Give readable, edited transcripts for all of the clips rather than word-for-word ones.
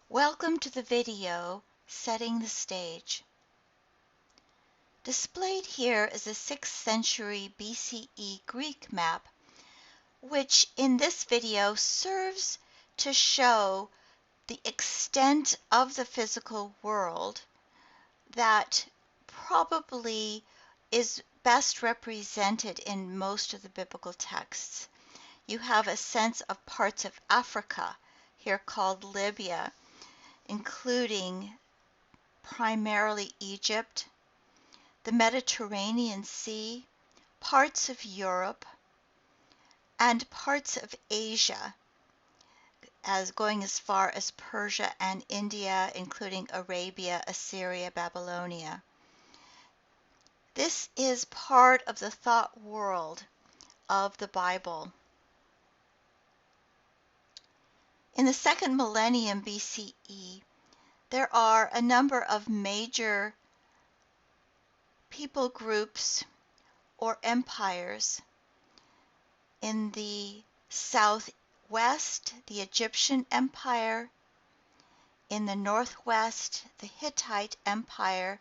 Welcome to the video Setting the Stage. Displayed here is a 6th century BCE Greek map, which in this video serves to show the extent of the physical world that probably is best represented in most of the biblical texts. You have a sense of parts of Africa, here called Libya, including primarily Egypt, the Mediterranean Sea, parts of Europe, and parts of Asia, as going as far as Persia and India, including Arabia, Assyria, Babylonia. This is part of the thought world of the Bible. In the 2nd millennium BCE, there are a number of major people groups or empires. In the southwest, the Egyptian Empire. In the northwest, the Hittite Empire,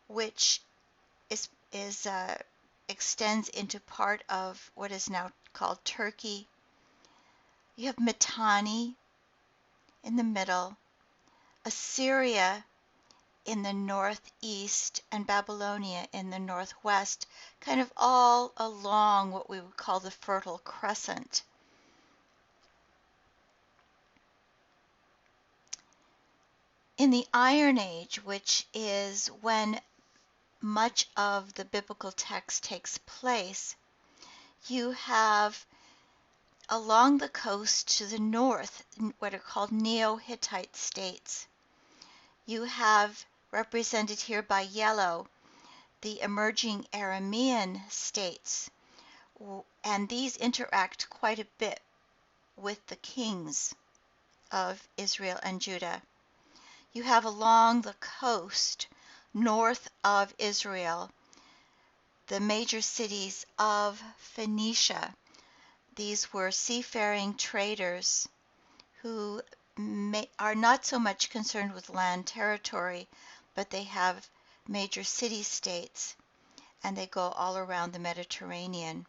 which extends into part of what is now called Turkey. You have Mitanni in the middle, Assyria in the northeast, and Babylonia in the northwest, kind of all along what we would call the Fertile Crescent. In the Iron Age, which is when much of the biblical text takes place, you have along the coast to the north what are called Neo-Hittite states. You have represented here by yellow the emerging Aramean states, and these interact quite a bit with the kings of Israel and Judah. You have along the coast north of Israel the major cities of Phoenicia. These were seafaring traders who are not so much concerned with land territory, but they have major city-states, and they go all around the Mediterranean.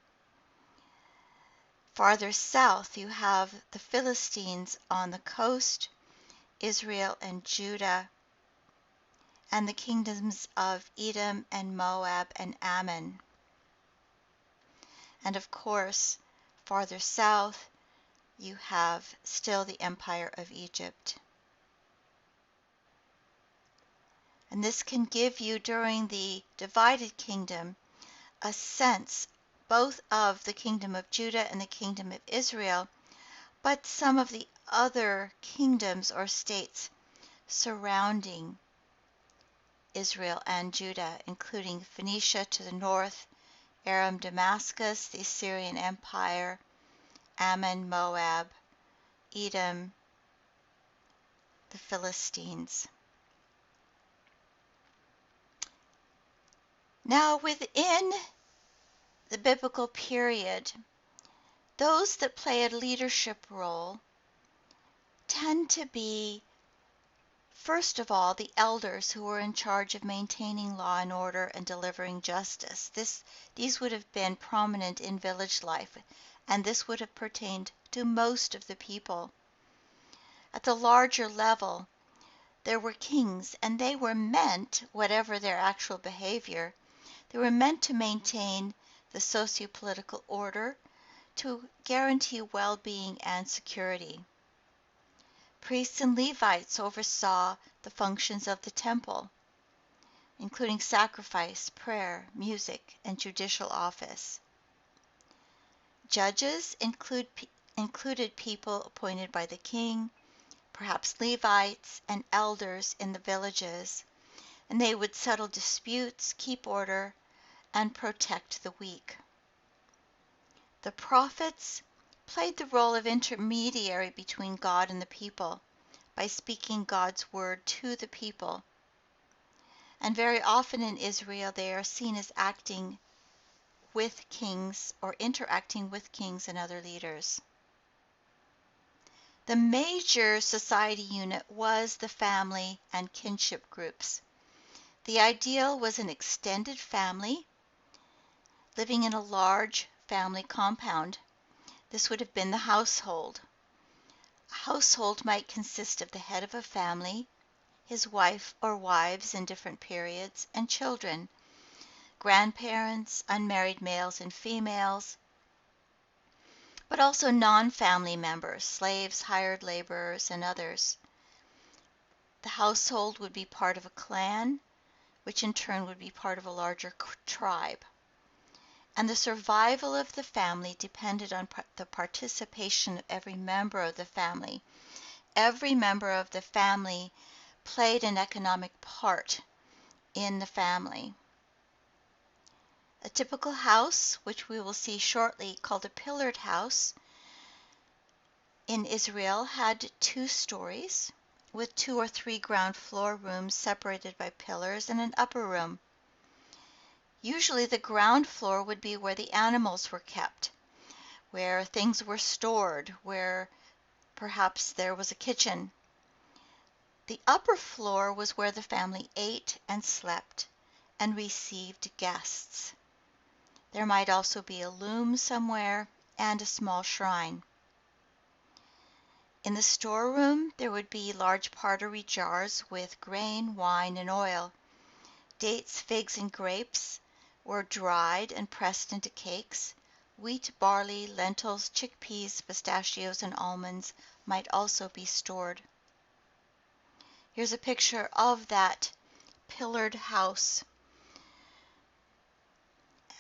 Farther south, you have the Philistines on the coast, Israel and Judah, and the kingdoms of Edom and Moab and Ammon. And of course, farther south, you have still the Empire of Egypt. And this can give you, during the divided kingdom, a sense both of the kingdom of Judah and the kingdom of Israel, but some of the other kingdoms or states surrounding Israel and Judah, including Phoenicia to the north, Aram, Damascus, the Assyrian Empire, Ammon, Moab, Edom, the Philistines. Now, within the biblical period, those that play a leadership role tend to be, first of all, the elders who were in charge of maintaining law and order and delivering justice. These would have been prominent in village life, and this would have pertained to most of the people. At the larger level, there were kings, and they were meant, whatever their actual behavior, they were meant to maintain the socio-political order, to guarantee well-being and security. Priests and Levites oversaw the functions of the temple, including sacrifice, prayer, music, and judicial office. Judges included people appointed by the king, perhaps Levites and elders in the villages, and they would settle disputes, keep order, and protect the weak. The prophets played the role of intermediary between God and the people by speaking God's word to the people. And very often in Israel, they are seen as acting with kings or interacting with kings and other leaders. The major society unit was the family and kinship groups. The ideal was an extended family living in a large family compound. This would have been the household. A household might consist of the head of a family, his wife or wives in different periods, and children, grandparents, unmarried males and females, but also non-family members, slaves, hired laborers, and others. The household would be part of a clan, which in turn would be part of a larger tribe. And the survival of the family depended on the participation of every member of the family. Every member of the family played an economic part in the family. A typical house, which we will see shortly, called a pillared house, in Israel had 2 stories with 2 or 3 ground floor rooms separated by pillars and an upper room. Usually the ground floor would be where the animals were kept, where things were stored, where perhaps there was a kitchen. The upper floor was where the family ate and slept and received guests. There might also be a loom somewhere and a small shrine. In the storeroom, there would be large pottery jars with grain, wine, and oil. Dates, figs, and grapes were dried and pressed into cakes. Wheat, barley, lentils, chickpeas, pistachios, and almonds might also be stored. Here's a picture of that pillared house.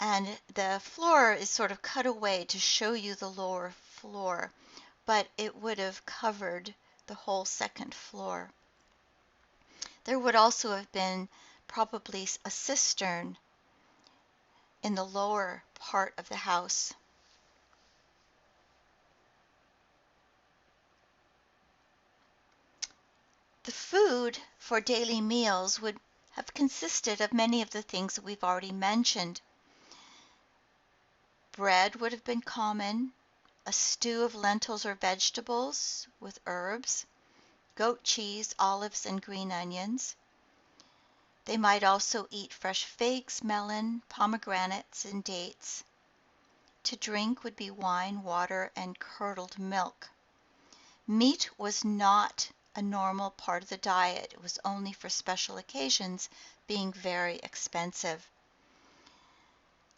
And the floor is sort of cut away to show you the lower floor, but it would have covered the whole second floor. There would also have been probably a cistern in the lower part of the house. The food for daily meals would have consisted of many of the things that we've already mentioned. Bread would have been common, a stew of lentils or vegetables with herbs, goat cheese, olives, and green onions. They might also eat fresh figs, melon, pomegranates, and dates. To drink would be wine, water, and curdled milk. Meat was not a normal part of the diet. It was only for special occasions, being very expensive.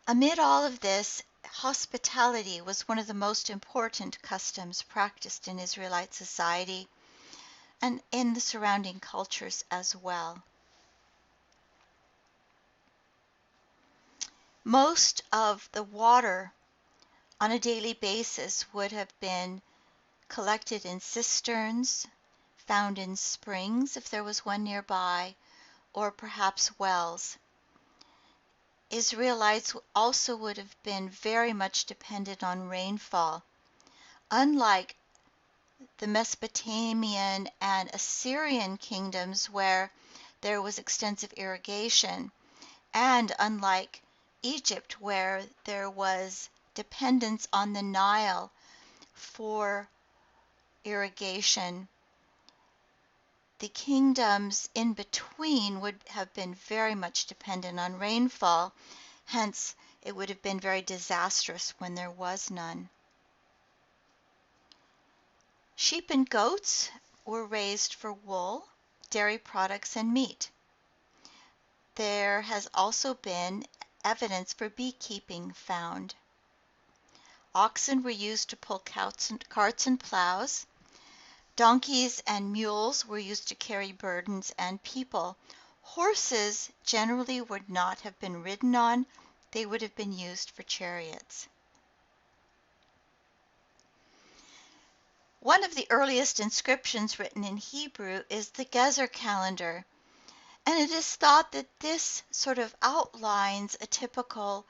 Amid all of this, hospitality was one of the most important customs practiced in Israelite society and in the surrounding cultures as well. Most of the water on a daily basis would have been collected in cisterns, found in springs if there was one nearby, or perhaps wells. Israelites also would have been very much dependent on rainfall. Unlike the Mesopotamian and Assyrian kingdoms where there was extensive irrigation, and unlike Egypt where there was dependence on the Nile for irrigation, the kingdoms in between would have been very much dependent on rainfall, hence it would have been very disastrous when there was none. Sheep and goats were raised for wool, dairy products, and meat. There has also been evidence for beekeeping found. Oxen were used to pull carts and plows. Donkeys and mules were used to carry burdens and people. Horses generally would not have been ridden on. They would have been used for chariots. One of the earliest inscriptions written in Hebrew is the Gaza Calendar, and it is thought that this sort of outlines a typical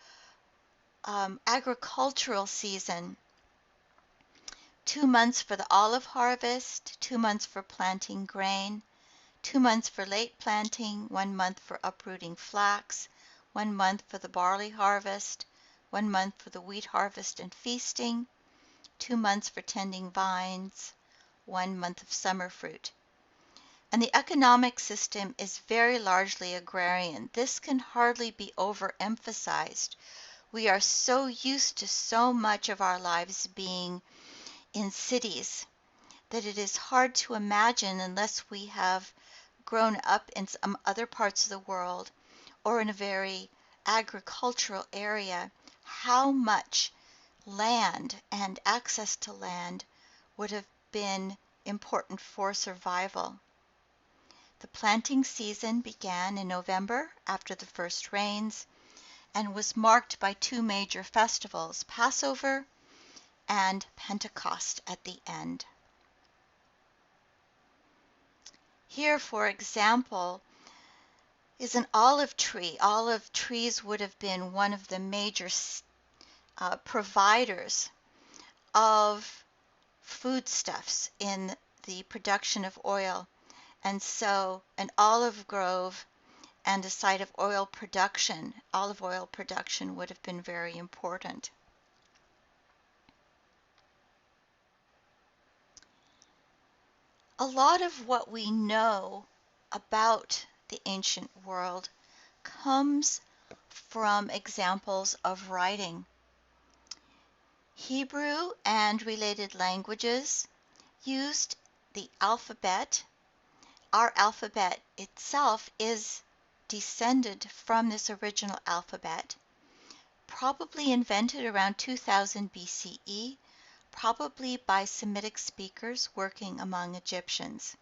agricultural season. 2 months for the olive harvest, 2 months for planting grain, 2 months for late planting, 1 month for uprooting flax, 1 month for the barley harvest, 1 month for the wheat harvest and feasting, 2 months for tending vines, 1 month of summer fruit. And the economic system is very largely agrarian. This can hardly be overemphasized. We are so used to so much of our lives being in cities that it is hard to imagine, unless we have grown up in some other parts of the world or in a very agricultural area, how much land and access to land would have been important for survival. The planting season began in November after the first rains and was marked by two major festivals, Passover and Pentecost at the end. Here, for example, is an olive tree. Olive trees would have been one of the major providers of foodstuffs in the production of oil. And so an olive grove and a site of oil production, olive oil production, would have been very important. A lot of what we know about the ancient world comes from examples of writing. Hebrew and related languages used the alphabet. Our alphabet itself is descended from this original alphabet, probably invented around 2000 BCE, probably by Semitic speakers working among Egyptians.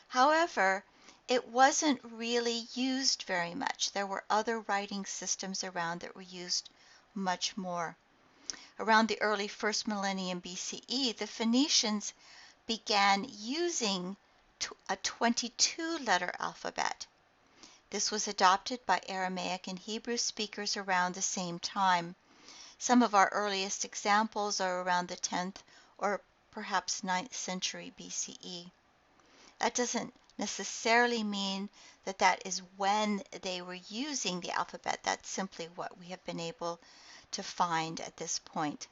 However, it wasn't really used very much. There were other writing systems around that were used much more. Around the early first millennium BCE, the Phoenicians began using a 22-letter alphabet. This was adopted by Aramaic and Hebrew speakers around the same time. Some of our earliest examples are around the 10th or perhaps 9th century BCE. That doesn't necessarily mean that that is when they were using the alphabet. That's simply what we have been able to find at this point.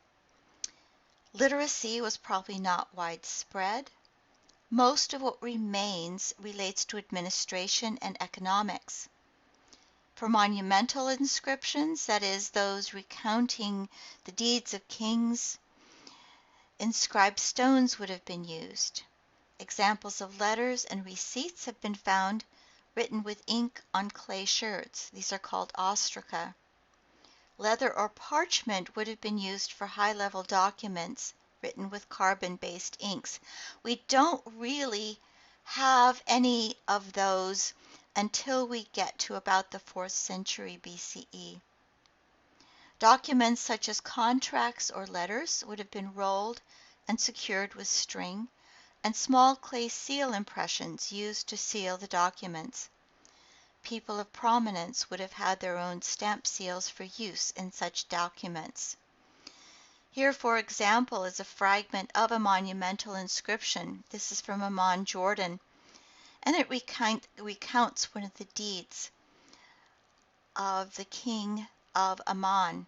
Literacy was probably not widespread. Most of what remains relates to administration and economics. For monumental inscriptions, that is, those recounting the deeds of kings, inscribed stones would have been used. Examples of letters and receipts have been found written with ink on clay sherds. These are called ostraca. Leather or parchment would have been used for high-level documents written with carbon-based inks. We don't really have any of those until we get to about the 4th century BCE. Documents such as contracts or letters would have been rolled and secured with string, and small clay seal impressions used to seal the documents. People of prominence would have had their own stamp seals for use in such documents. Here, for example, is a fragment of a monumental inscription. This is from Amman, Jordan, and it recounts one of the deeds of the king of Amman.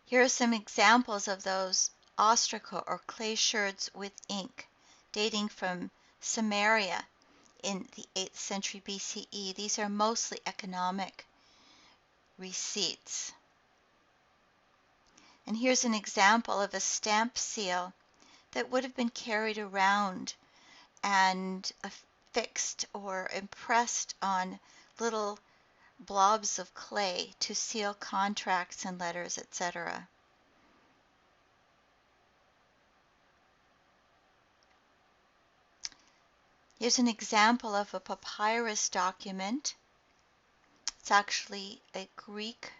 Here are some examples of those ostraca or clay sherds with ink, dating from Samaria in the 8th century BCE. These are mostly economic receipts. And here's an example of a stamp seal that would have been carried around and affixed or impressed on little blobs of clay to seal contracts and letters, etc. Here's an example of a papyrus document. It's actually a Greek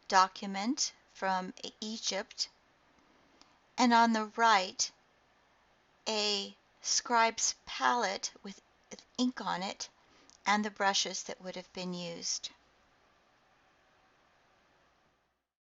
document from Egypt. And on the right, a scribe's palette with ink on it and the brushes that would have been used.